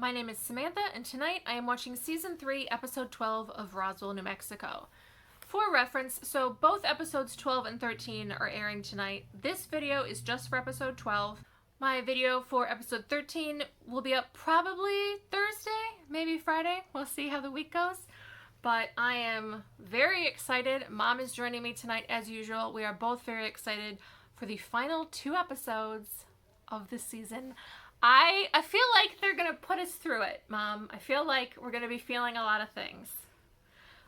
My name is Samantha, and tonight I am watching Season 3, Episode 12 of Roswell, New Mexico. For reference, so both Episodes 12 and 13 are airing tonight. This video is just for Episode 12. My video for Episode 13 will be up probably Thursday, maybe Friday. We'll see how the week goes. But I am very excited. Mom is joining me tonight as usual. We are both very excited for the final 2 episodes of this season. I feel like they're going to put us through it, Mom. I feel like we're going to be feeling a lot of things,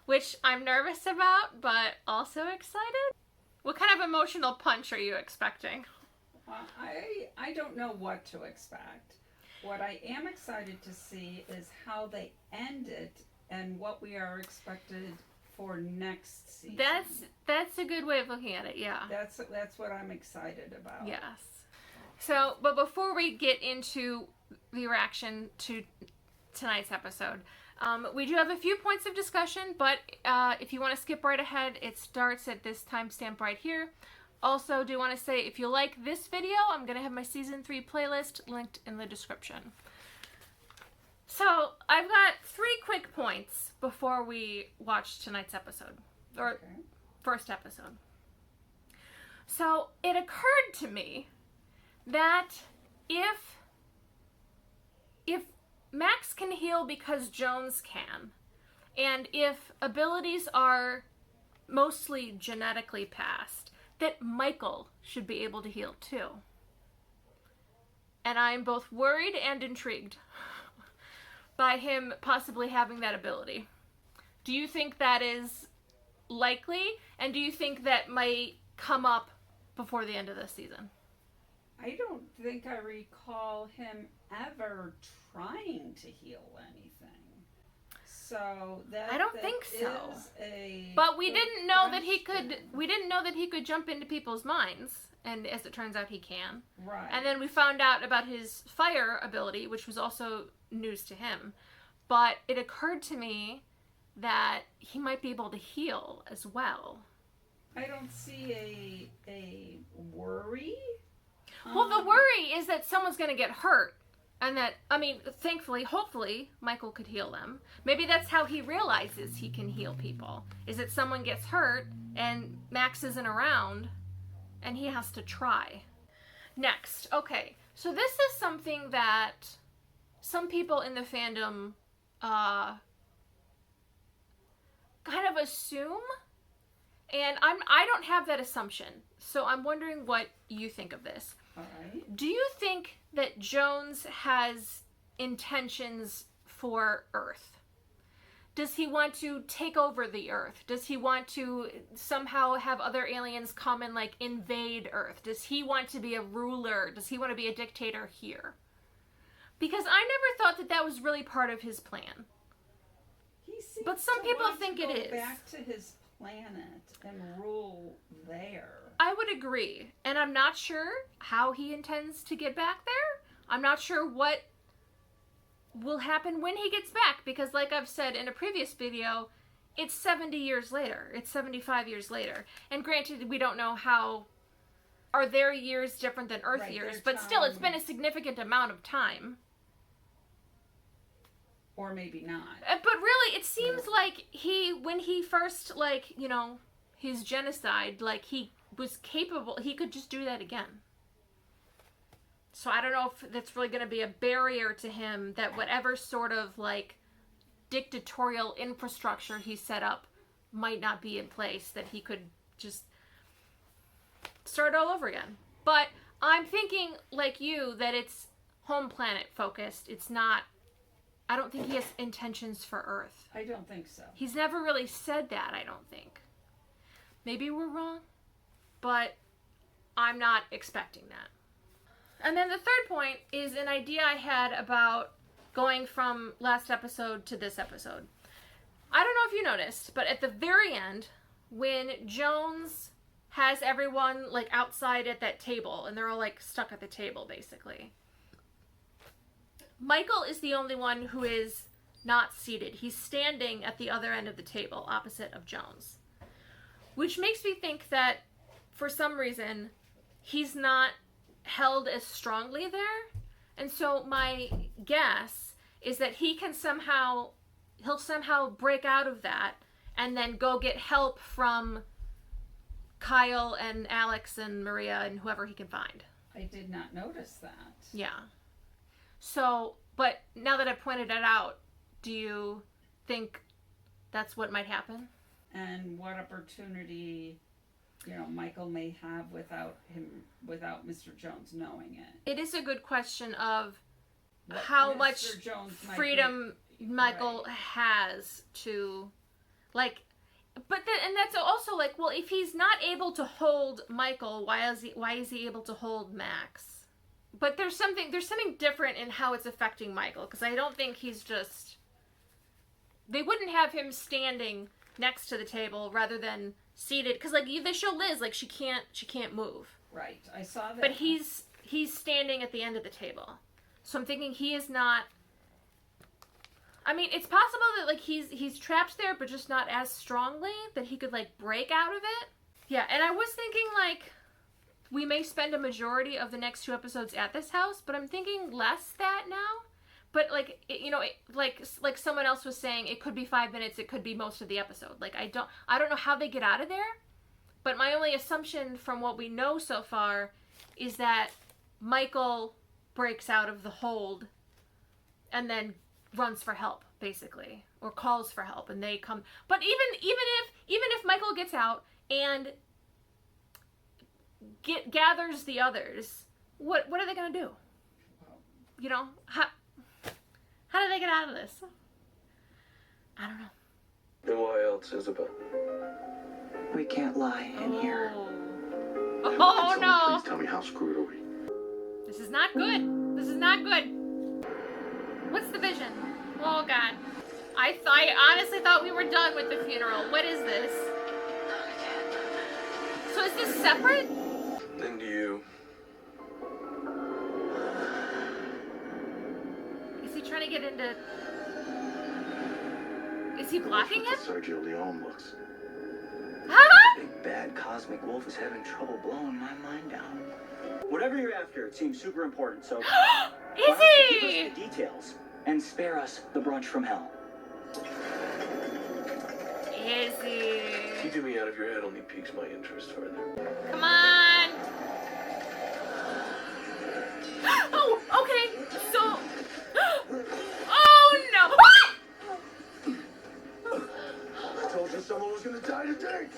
which I'm nervous about, but also excited. What kind of emotional punch are you expecting? I don't know what to expect. What I am excited to see is how they end it and what we are expected for next season. That's a good way of looking at it, yeah. That's what I'm excited about. Yes. So, but before we get into the reaction to tonight's episode, we do have a few points of discussion, but if you want to skip right ahead, it starts at this timestamp right here. Also, do want to say, if you like this video, I'm going to have my Season 3 playlist linked in the description. So, I've got 3 quick points before we watch tonight's episode, or first episode. So, it occurred to me that if Max can heal because Jones can, and if abilities are mostly genetically passed, that Michael should be able to heal too. And I'm both worried and intrigued by him possibly having that ability. Do you think that is likely? And do you think that might come up before the end of this season? I don't think I recall him ever trying to heal anything. So that I don't think so. Is but we didn't know that he could. We didn't know that he could jump into people's minds, and as it turns out, he can. Right. And then we found out about his fire ability, which was also news to him. But it occurred to me that he might be able to heal as well. I don't see a worry. Well, the worry is that someone's going to get hurt. And that, I mean, thankfully, hopefully, Michael could heal them. Maybe that's how he realizes he can heal people. Is that someone gets hurt and Max isn't around and he has to try. Next, okay. So this is something that some people in the fandom kind of assume. And I don't have that assumption. So I'm wondering what you think of this. All right. Do you think that Jones has intentions for Earth? Does he want to take over the Earth? Does he want to somehow have other aliens come and like invade Earth? Does he want to be a ruler? Does he want to be a dictator here? Because I never thought that was really part of his plan. But some people think it is. Back to his planet and rule there. I would agree. And I'm not sure how he intends to get back there. I'm not sure what will happen when he gets back. Because like I've said in a previous video, it's 70 years later. It's 75 years later. And granted, we don't know how... Are their years different than Earth years? But still, it's been a significant amount of time. Or maybe not. But really, it seems like when he first, like, you know, his genocide, like, he was capable, he could just do that again. So I don't know if that's really going to be a barrier to him, that whatever sort of, like, dictatorial infrastructure he set up might not be in place, that he could just start all over again. But I'm thinking, like you, that it's home planet focused. It's not, I don't think he has intentions for Earth. I don't think so. He's never really said that, I don't think. Maybe we're wrong, but I'm not expecting that. And then the third point is an idea I had about going from last episode to this episode. I don't know if you noticed, but at the very end, when Jones has everyone like outside at that table, and they're all like stuck at the table basically, Michael is the only one who is not seated. He's standing at the other end of the table, opposite of Jones. Which makes me think that, for some reason, he's not held as strongly there. And so my guess is that he'll somehow break out of that and then go get help from Kyle and Alex and Maria and whoever he can find. I did not notice that. Yeah. So, but now that I've pointed it out, do you think that's what might happen? And what opportunity, Michael may have without Mr. Jones knowing it? It is a good question of how much freedom Michael has to, like, but then, and that's also like, well, if he's not able to hold Michael, why is he able to hold Max? But there's something different in how it's affecting Michael, because I don't think he's just, they wouldn't have him standing next to the table rather than seated, because like they show Liz, like she can't move. Right, I saw that. But he's standing at the end of the table, so I'm thinking he is not. I mean, it's possible that like he's trapped there, but just not as strongly that he could like break out of it. Yeah, and I was thinking like we may spend a majority of the next 2 episodes at this house, but I'm thinking less that now. But like like someone else was saying, it could be 5 minutes, it could be most of the episode. Like I don't know how they get out of there, but my only assumption from what we know so far is that Michael breaks out of the hold and then runs for help, basically, or calls for help, and they come. But even if Michael gets out and gathers the others, what are they gonna do? How do they get out of this? I don't know. Then why else, Isabel? We can't lie in here. Oh no! Please tell me, how screwed are we? This is not good. This is not good. What's the vision? Oh God. I honestly thought we were done with the funeral. What is this? So is this separate? And you? Is he trying to get into... Is he blocking him? Sergio Leone looks. Big bad cosmic wolf is having trouble blowing my mind down. Whatever you're after, it seems super important, so... Is Give he? us the details and spare us the brunch from hell. Is he? Keeping me out of your head only piques my interest further. Come on! Oh, okay. So... Oh no! I told you someone was gonna die today!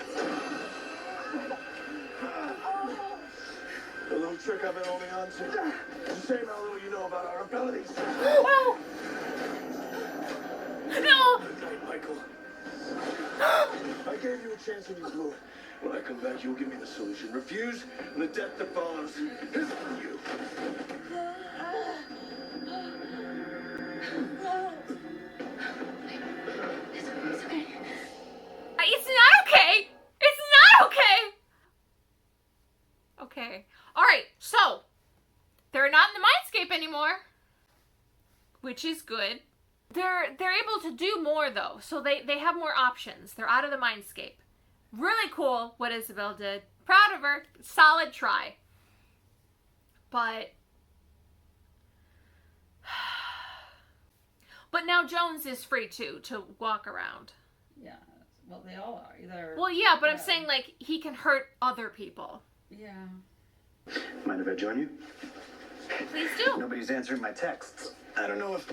The little trick I've been holding on to. It's the same how little you know about our abilities. Oh! No! Good night, Michael. I gave you a chance and you blew it. When I come back, you'll give me the solution. Refuse, and the death that follows is on you. It's okay. It's not okay! It's not okay! Okay. Alright, so they're not in the mindscape anymore, which is good. They're able to do more though, so they have more options. They're out of the mindscape. Really cool what Isabel did. Proud of her. Solid try. But now Jones is free too to walk around. Yeah. Well, they all are. Well, yeah, but I'm saying like he can hurt other people. Yeah. Mind if I join you? Please do. Nobody's answering my texts. I don't know if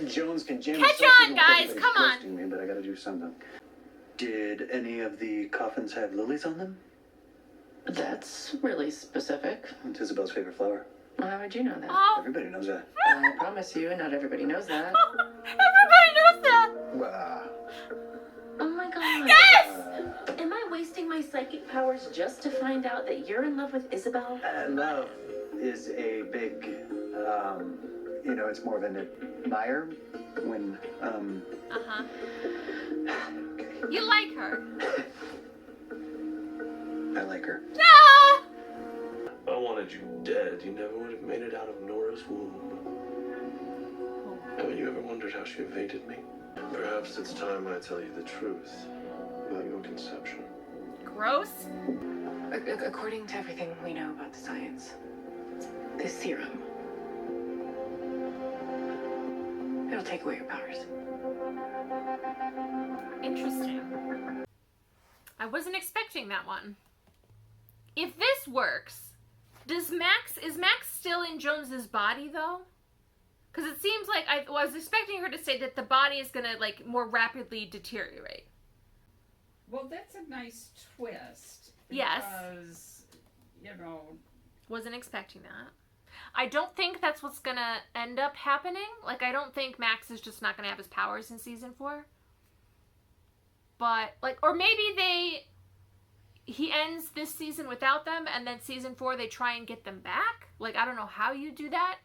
Jones can jam Catch on, guys. Come on. Me, but I gotta do something. Did any of the coffins have lilies on them? That's really specific. It's Isabel's favorite flower. Well, how would you know that? Oh. Everybody knows that. I promise you, not everybody knows that. Everybody knows that. Oh my god. Yes! Am I wasting my psychic powers just to find out that you're in love with Isabel? Love is a big, it's more of an admire when, Uh-huh. You like her. I like her. Ah! I wanted you dead. You never would have made it out of Nora's womb. Haven't you ever wondered how she evaded me? Perhaps it's time I tell you the truth about your conception. Gross. According to everything we know about the science, this serum, it it'll take away your powers. Interesting. I wasn't expecting that one. If this works, is Max still in Jones's body though? Because it seems like I was expecting her to say that the body is gonna like more rapidly deteriorate. Well, that's a nice twist. Yes. Because, you know. Wasn't expecting that. I don't think that's what's gonna end up happening. Like, I don't think Max is just not gonna have his powers in season 4. But, like, or maybe he ends this season without them, and then season 4 they try and get them back. Like, I don't know how you do that.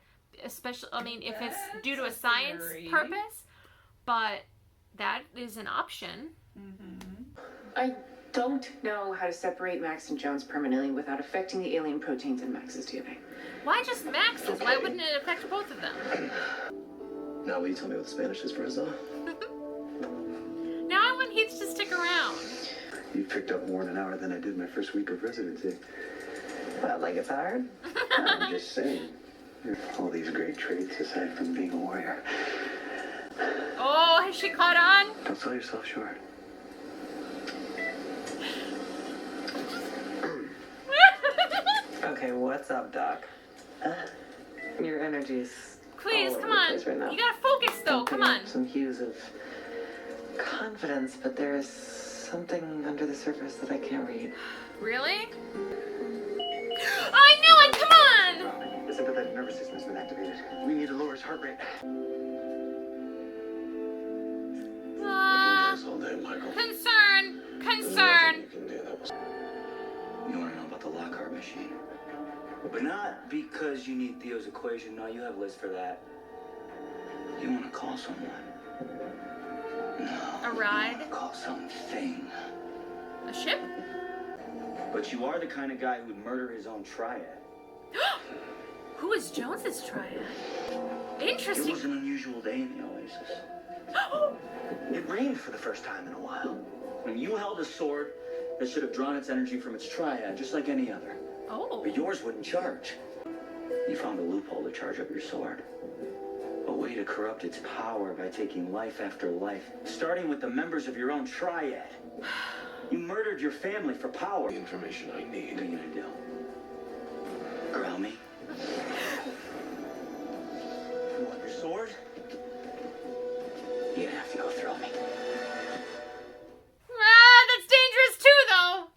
Especially, I mean, if it's due to a science purpose. But that is an option. Mm-hmm. I don't know how to separate Max and Jones permanently without affecting the alien proteins in Max's DNA. Why just Max's? Okay. Why wouldn't it affect both of them? Now will you tell me what Spanish is for Isla? Now I want Heath to stick around. You picked up more in an hour than I did my first week of residency. Well, like it's hard? I'm just saying. All these great traits aside from being a warrior. Oh, has she caught on? Don't sell yourself short. Okay, what's up, Doc? Your energy's Please, all come over the on. place right now. You gotta focus though, come on. Some hues of confidence, but there's something under the surface that I can't read. Really? I knew it, come on! The sympathetic nervous system has been activated. We need to lower his heart rate. All day, Michael. Concern. You can do that. You want to know about the Lockhart machine? But not because you need Theo's equation. No, you have Liz for that. You want to call someone. No. A ride? You want to call something. A ship? But you are the kind of guy who'd murder his own triad. Who is Jones's triad? It Interesting. was an unusual day in the Oasis. It rained for the first time in a while. When you held a sword that should have drawn its energy from its triad, just like any other. Oh. But yours wouldn't charge. You found a loophole to charge up your sword. A way to corrupt its power by taking life after life, starting with the members of your own triad. You murdered your family for power. The information I need. What are you gonna do? Growl me? You want your sword? You're gonna have to go through me. Ah, that's dangerous too, though.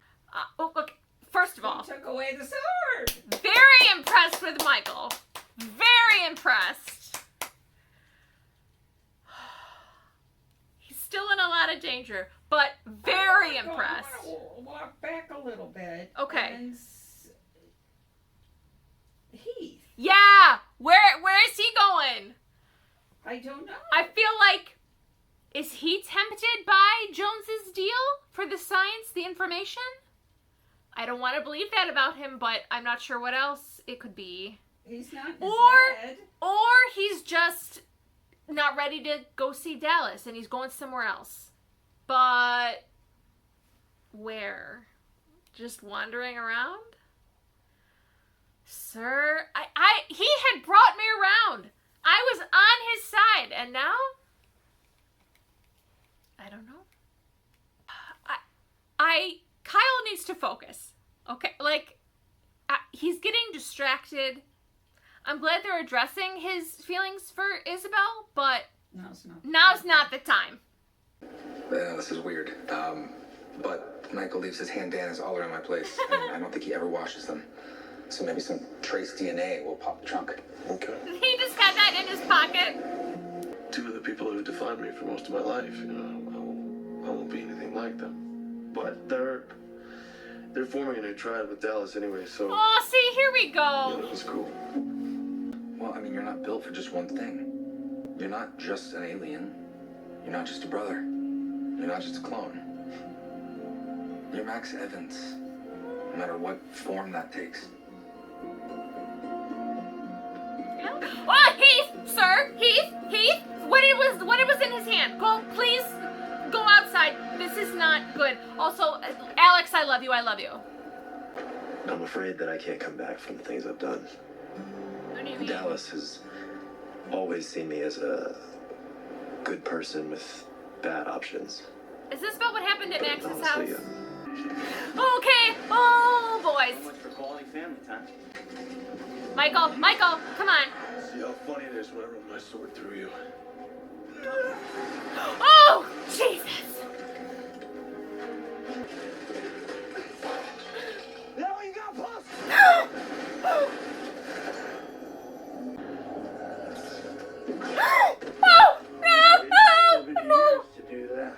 Oh, look. First of all, Took away the sword. very impressed with Michael. Very impressed. He's still in a lot of danger, but very impressed. I want to walk back a little bit. Okay. And Heath. Yeah. Where is he going? I don't know. I feel like, is he tempted by Jones's deal for the science, the information? I don't want to believe that about him, but I'm not sure what else it could be. He's not in his head. Or he's just not ready to go see Dallas and he's going somewhere else. But where? Just wandering around? Sir, he had brought me around. I was on his side, and now? I don't know. Kyle needs to focus. Okay, like, he's getting distracted. I'm glad they're addressing his feelings for Isabel, but now's not the time. This is weird. But Michael leaves his bandanas all around my place, and I don't think he ever washes them. So maybe some trace DNA will pop the trunk. Okay. He just got that in his pocket. Two of the people who defined me for most of my life, you know, I won't be anything like them. But they're forming a new triad with Dallas anyway, so... Oh, see, here we Yeah, go. it's cool. Well, I mean, you're not built for just one thing. You're not just an alien. You're not just a brother. You're not just a clone. You're Max Evans, no matter what form that takes. Oh, Heath, sir, Heath, what it was in his hand. Go, please, go outside. This is not good. Also, Alex, I love you. I'm afraid that I can't come back from the things I've done. What do you mean? Dallas has always seen me as a good person with bad options. Is this about what happened at Max's house? Honestly, Okay. Oh, boys. So much for quality family time. Michael, come on. See how funny it is when I run my sword through you. Oh, Jesus. Now you got puffed! Oh, no. To do that.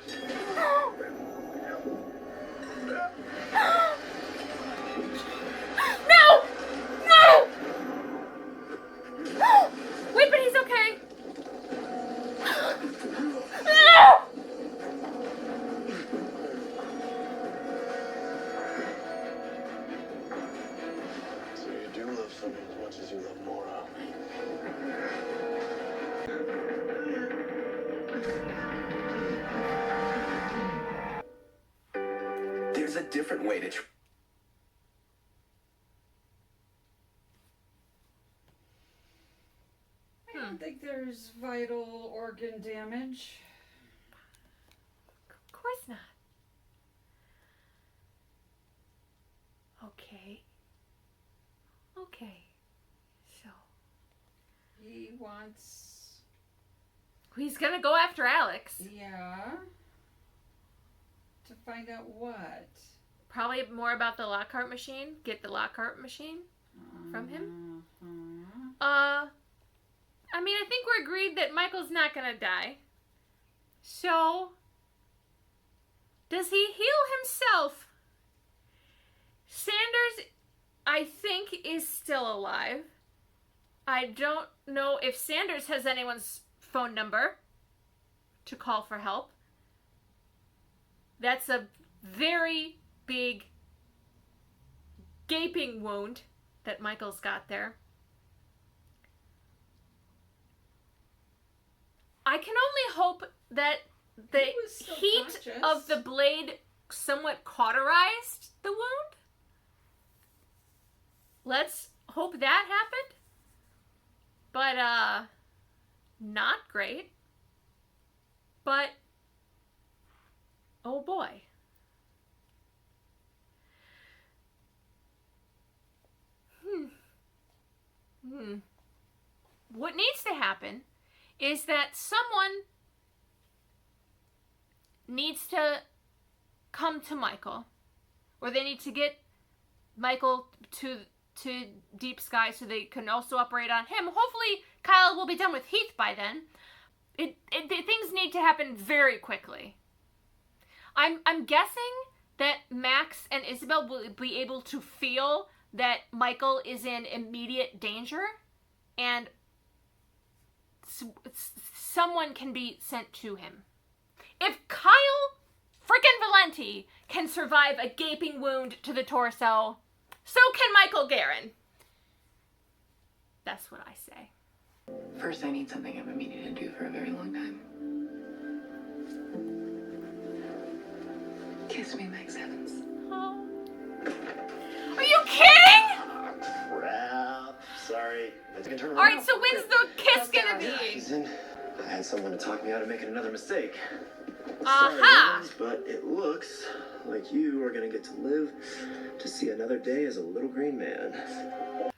No! Wait, but he's okay. No! So you do love someone as much as you love Nora. There's a different way to I don't think there's vital organ damage. Of course not. Okay. So, He wants, he's gonna go after Alex. yeah, to find out what. Probably more about the Lockhart machine. Get the Lockhart machine from him. I mean, I think we're agreed that Michael's not gonna die. So, does he heal himself? Sanders, I think, is still alive. I don't know if Sanders has anyone's phone number to call for help. That's a very big gaping wound that Michael's got there. I can only hope that the He was still heat conscious. of the blade somewhat cauterized the wound. Let's hope that happened. But, not great. But, oh boy. What needs to happen is that someone needs to come to Michael, or they need to get Michael to Deep Sky so they can also operate on him. Hopefully Kyle will be done with Heath by then. Things need to happen very quickly. I'm guessing that Max and Isabel will be able to feel that Michael is in immediate danger, and someone can be sent to him. If Kyle frickin' Valenti can survive a gaping wound to the torso, so can Michael Guerin. That's what I say. First, I need something I've been meaning to do for a very long time. Kiss me, Max Evans. Oh. Are you kidding? Crap. Sorry. Let's get turned Alright, so when's the kiss gonna be? Season. I had someone to talk me out of making another mistake. Aha! Sorry, but it looks like you are gonna get to live to see another day as a little green man.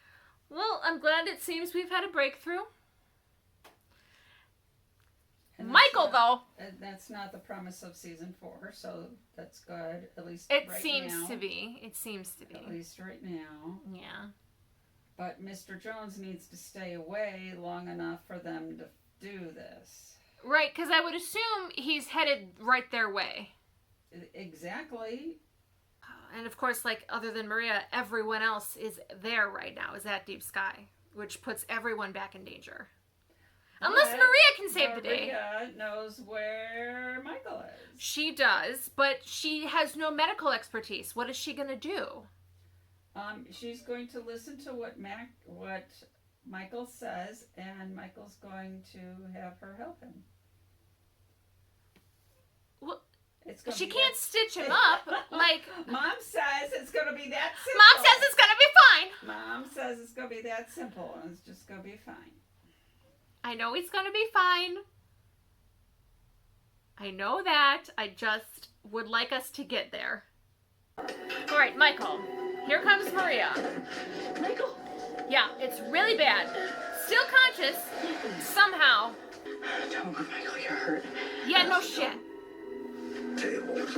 Well, I'm glad it seems we've had a breakthrough. And Michael, though. That's not the premise of season 4, so that's good. At least It right seems now. to be. It seems to be. At least right now. Yeah. But Mr. Jones needs to stay away long enough for them to do this. Right, because I would assume he's headed right their way. Exactly. And of course, like, other than Maria, everyone else is there right now, is at Deep Sky, which puts everyone back in danger. Unless But Maria can save the day. Maria knows where Michael is. She does, but she has no medical expertise. What is she going to do? She's going to listen to what Michael says, and Michael's going to have her help him. Well, It's gonna she be can't that- stitch him up. Like, Mom says it's going to be that simple. Mom says it's going to be fine. Mom says it's going to be that simple, and it's just going to be fine. I know he's going to be fine. I know that. I just would like us to get there. All right, Michael. Here comes Maria. Michael! Yeah, it's really bad. Still conscious, somehow. Don't move, Michael, you're hurt. Yeah, no shit. Tables.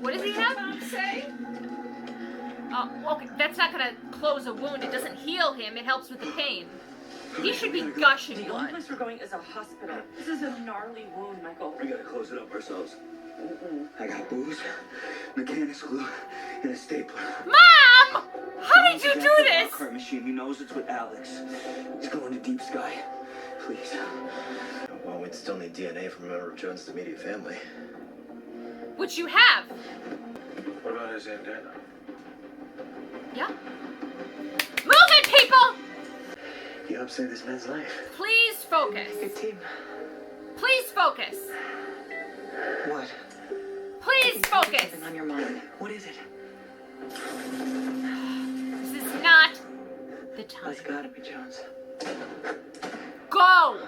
What does he have? Mom say? Oh, okay, that's not gonna close a wound. It doesn't heal him. It helps with the pain. He should be gushing The only blood. place we're going is a hospital. This is a gnarly wound, Michael. We gotta close it up ourselves. I got booze, mechanics glue, and a stapler. Mom! How did you do The this? cart machine. He knows it's with Alex. He's going to deep sky. Please. Well, we'd still need DNA from a member of Jones' immediate family. Which you have. What about his antenna? Yeah. Move it, people! You helped save this man's life. Please focus. Good team. Please focus. What? Please focus. Something on your mind. What is it? This is not the time. That's gotta be Jones. Go!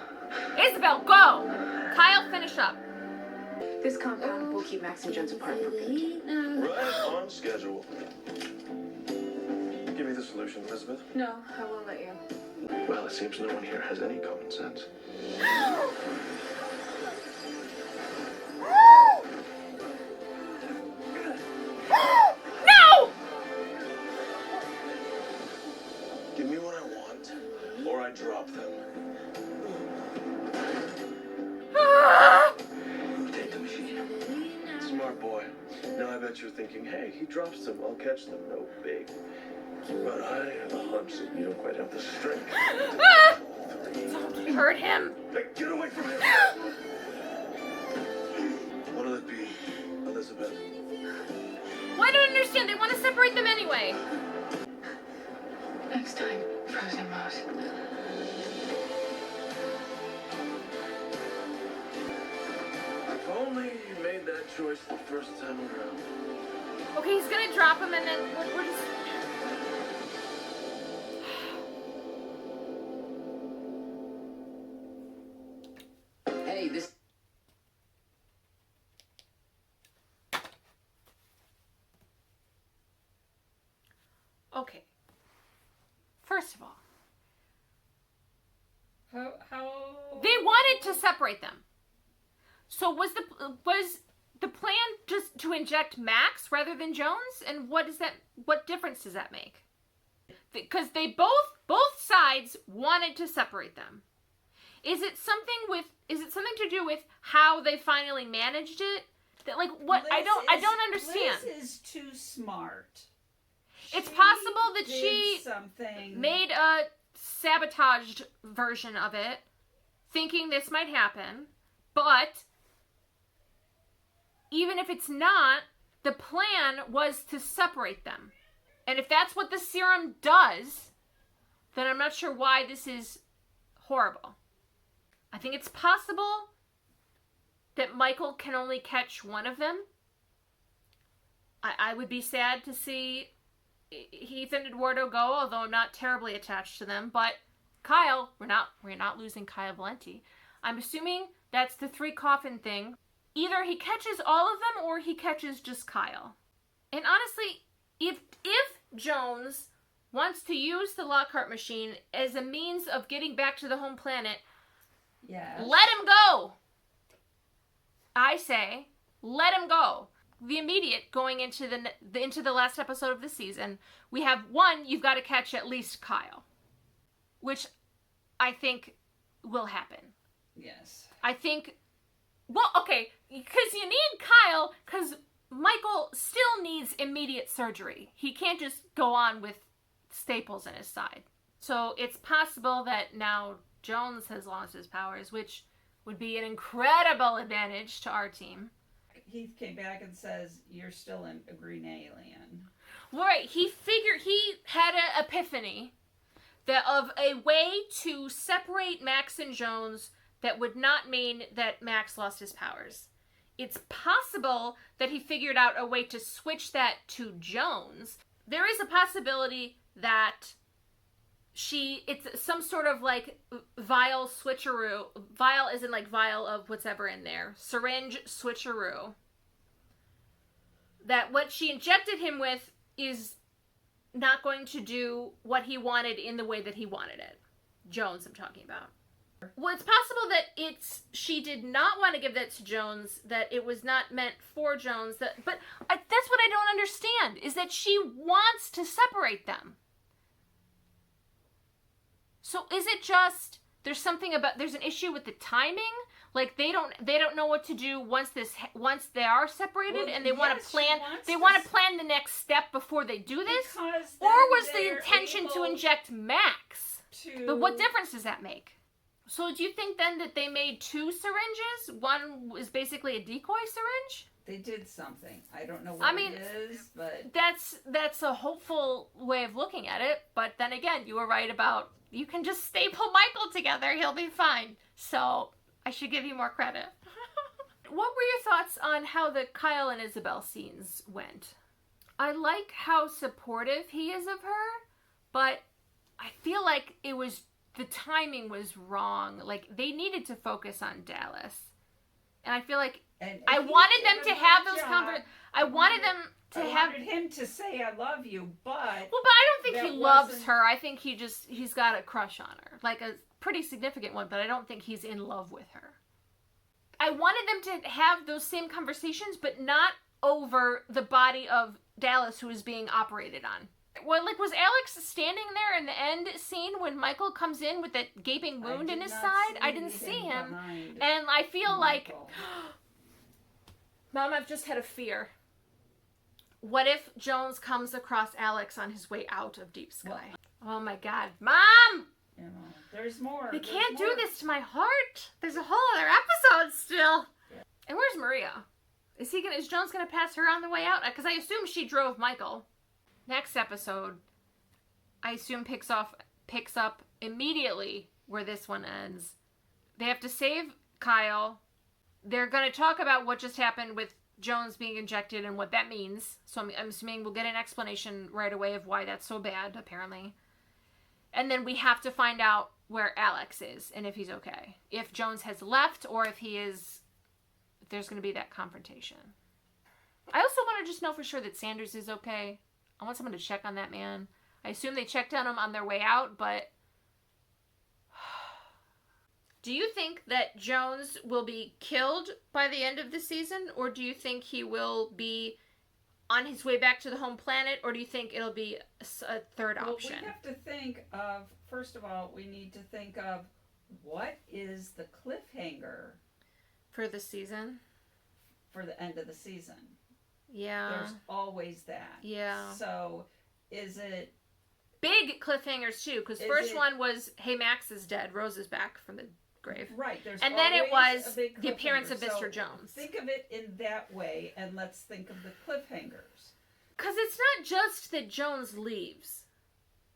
Isabel, go! Kyle, finish up. This compound will keep Max and Jones apart for good. Right on schedule. Give me the solution, Elizabeth. No, I won't let you. Well, it seems no one here has any common sense. No! Give me what I want, or I drop them. Take the machine. Smart boy. Now I bet you're thinking, hey, he drops them, I'll catch them. No big. But I have a hunch that you don't quite have the strength. You hurt him. Hey, get away from him! What'll it be, Elizabeth? Well, I don't understand. They want to separate them anyway. Next time, frozen mouse. If only you made that choice the first time around. Okay, he's gonna drop him and then we're just... Hey, this... Okay. First of all, How? they wanted to separate them. So was the plan just to inject Max rather than Jones? And what difference does that make? Because they both sides wanted to separate them. Is it something to do with how they finally managed it? That like what I don't understand. Liz is too smart. It's She possible that did she something. made a sabotaged version of it, thinking this might happen, but even if it's not, the plan was to separate them. And if that's what the serum does, then I'm not sure why this is horrible. I think it's possible that Michael can only catch one of them. I would be sad to see Heath and Eduardo go, although I'm not terribly attached to them. But Kyle, we're not losing Kyle Valenti. I'm assuming that's the 3 coffin thing. Either he catches all of them or he catches just Kyle. And honestly, if Jones wants to use the Lockhart machine as a means of getting back to the home planet, Yes. let him go. I say, let him go. The immediate going into the last episode of the season, we have one, you've got to catch at least Kyle, which I think will happen. Yes. I think, well, okay, because you need Kyle, because Michael still needs immediate surgery. He can't just go on with staples in his side. So it's possible that now Jones has lost his powers, which would be an incredible advantage to our team. Heath came back and says, "You're still a green alien." Right, he had an epiphany that of a way to separate Max and Jones that would not mean that Max lost his powers. It's possible that he figured out a way to switch that to Jones. There is a possibility that it's some sort of like vial switcheroo. Vial isn't like vial of whatever in there. Syringe switcheroo. That what she injected him with is not going to do what he wanted in the way that he wanted it. Jones, I'm talking about. Well, it's possible that she did not want to give that to Jones, that it was not meant for Jones. But that's what I don't understand, is that she wants to separate them. So is it just there's an issue with the timing? Like they don't know what to do once they are separated, and they want to plan the next step before they do this? Or was the intention to inject Max? But what difference does that make? So do you think then that they made two syringes? One is basically a decoy syringe? They did something. I don't know what it is, but that's a hopeful way of looking at it. But then again, you were right about you can just staple Michael together; he'll be fine. So I should give you more credit. What were your thoughts on how the Kyle and Isabel scenes went? I like how supportive he is of her, but I feel like the timing was wrong. Like they needed to focus on Dallas, and I feel like I wanted them to have those conversations. I wanted him to say I love you, but I don't think he loves her. I think he's got a crush on her, like a pretty significant one, but I don't think he's in love with her. I wanted them to have those same conversations, but not over the body of Dallas who is being operated on. Well, like, was Alex standing there in the end scene when Michael comes in with that gaping wound in his side? I didn't see him. And I feel like, Mom, I've just had a fear. What if Jones comes across Alex on his way out of Deep Sky? Oh my God. Mom! You know, there's more. They can't do this to my heart. There's a whole other episode still. Yeah. And where's Maria? Is Jones gonna pass her on the way out? Because I assume she drove Michael. Next episode, I assume picks up immediately where this one ends. They have to save Kyle. They're going to talk about what just happened with Jones being injected and what that means. So I'm assuming we'll get an explanation right away of why that's so bad, apparently. And then we have to find out where Alex is and if he's okay. If Jones has left or if there's going to be that confrontation. I also want to just know for sure that Sanders is okay. I want someone to check on that man. I assume they checked on him on their way out, but do you think that Jones will be killed by the end of the season, or do you think he will be on his way back to the home planet, or do you think it'll be a third option? We have to think of, first of all, we need to think of what is the cliffhanger for the season? For the end of the season. Yeah. There's always that. Yeah. So, is it... Big cliffhangers, too, because first one was, hey, Max is dead. Rose is back from the grave. Right. And then it was the appearance of Mr. Jones. Think of it in that way, and let's think of the cliffhangers. Because it's not just that Jones leaves.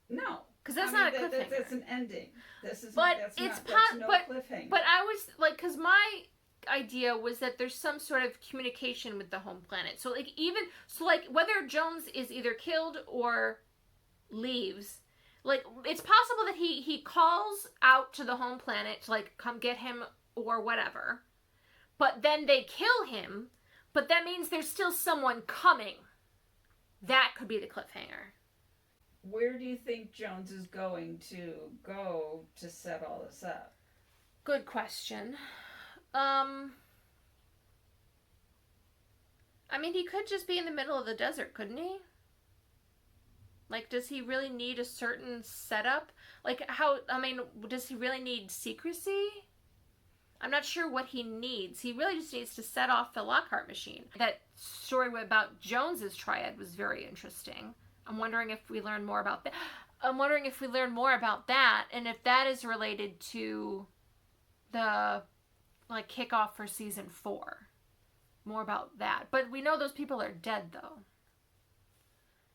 No. Because that's not a cliffhanger. That's an ending. That's no cliffhanger. But I was, like, because my idea was that there's some sort of communication with the home planet. So like whether Jones is either killed or leaves, like it's possible that he calls out to the home planet to like come get him or whatever, but then they kill him, but that means there's still someone coming. That could be the cliffhanger. Where do you think Jones is going to go to set all this up? Good question. I mean, he could just be in the middle of the desert, couldn't he? Like, does he really need a certain setup? Like, does he really need secrecy? I'm not sure what he needs. He really just needs to set off the Lockhart machine. That story about Jones's triad was very interesting. I'm wondering if we learn more about that. And if that is related to the like kickoff for season 4. More about that. But we know those people are dead though.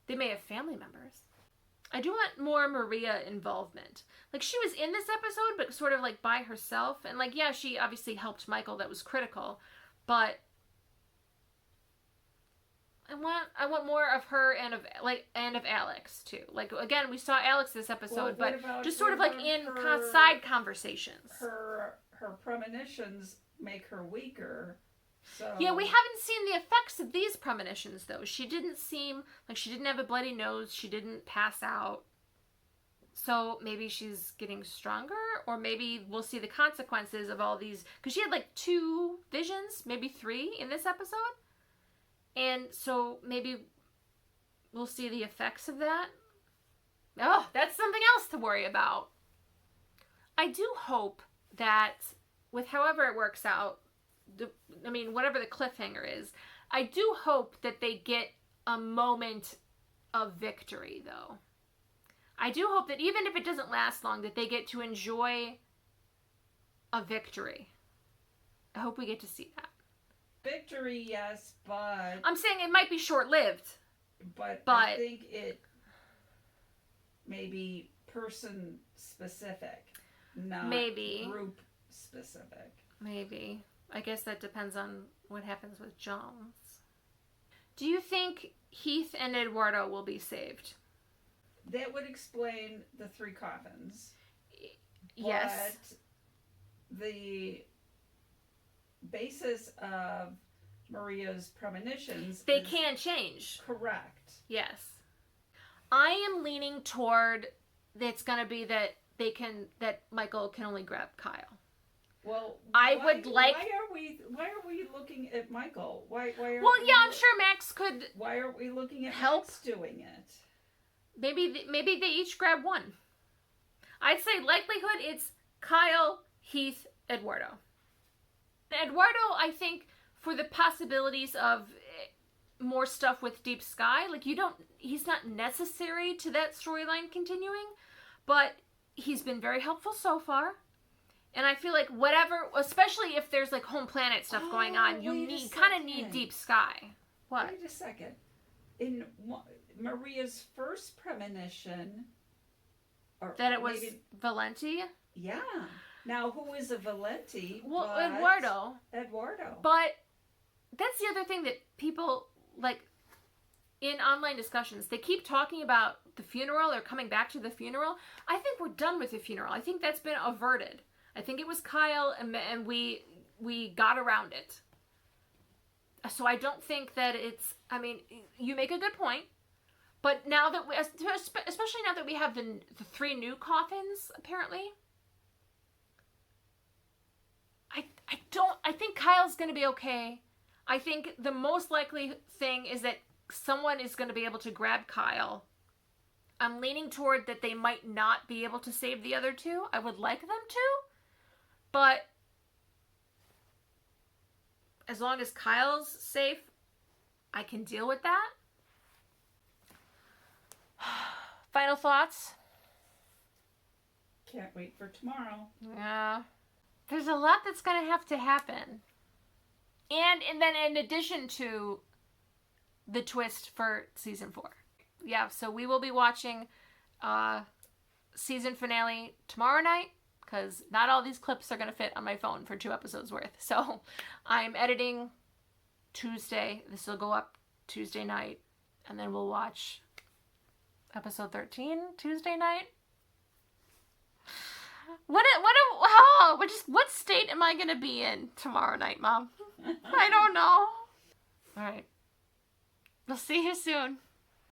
They may have family members. I do want more Maria involvement. Like she was in this episode, but sort of like by herself. And like, yeah, she obviously helped Michael. That was critical. But I want more of her and of Alex too. Like, again, we saw Alex this episode, but just sort of like in side conversations. Her premonitions make her weaker. So yeah, we haven't seen the effects of these premonitions though. She didn't seem like she didn't have a bloody nose. She didn't pass out. So maybe she's getting stronger, or maybe we'll see the consequences of all these. Because she had like 2 visions, maybe 3 in this episode. And so maybe we'll see the effects of that. Oh, that's something else to worry about. I do hope that with however it works out, whatever the cliffhanger is, I do hope that they get a moment of victory, though. I do hope that even if it doesn't last long, that they get to enjoy a victory. I hope we get to see that. Victory, yes, but I'm saying it might be short-lived. But I think it may be person-specific, not group-specific. Maybe. I guess that depends on what happens with Jones. Do you think Heath and Eduardo will be saved? That would explain the 3 coffins. Yes. But the basis of Maria's premonitions can change. Correct. Yes. I am leaning toward it's going to be that Michael can only grab Kyle. Well, why are we looking at Michael? I'm sure Max could. Why aren't we looking at help Max doing it? Maybe they each grab one. I'd say likelihood it's Kyle, Heath, Eduardo. Eduardo, I think, for the possibilities of more stuff with Deep Sky, like he's not necessary to that storyline continuing, but he's been very helpful so far. And I feel like whatever, especially if there's like home planet stuff going on, you kind of need Deep Sky. What? Wait a second. In Maria's first premonition, that it was Valenti? Yeah. Now, who is a Valenti? Well, Eduardo. But that's the other thing that people, like, in online discussions, they keep talking about the funeral or coming back to the funeral. I think we're done with the funeral. I think that's been averted. I think it was Kyle, and we got around it. So I don't think that it's, you make a good point. But now that especially now that we have the 3 new coffins, apparently, I think Kyle's going to be okay. I think the most likely thing is that someone is going to be able to grab Kyle. I'm leaning toward that they might not be able to save the other 2. I would like them to. But as long as Kyle's safe, I can deal with that. Final thoughts? Can't wait for tomorrow. Yeah. There's a lot that's going to happen. And then in addition to the twist for season 4. Yeah, so we will be watching season finale tomorrow night, because not all these clips are going to fit on my phone for 2 episodes worth. So I'm editing Tuesday. This will go up Tuesday night, and then we'll watch episode 13 Tuesday night. What state am I going to be in tomorrow night, Mom? I don't know. All right. We'll see you soon.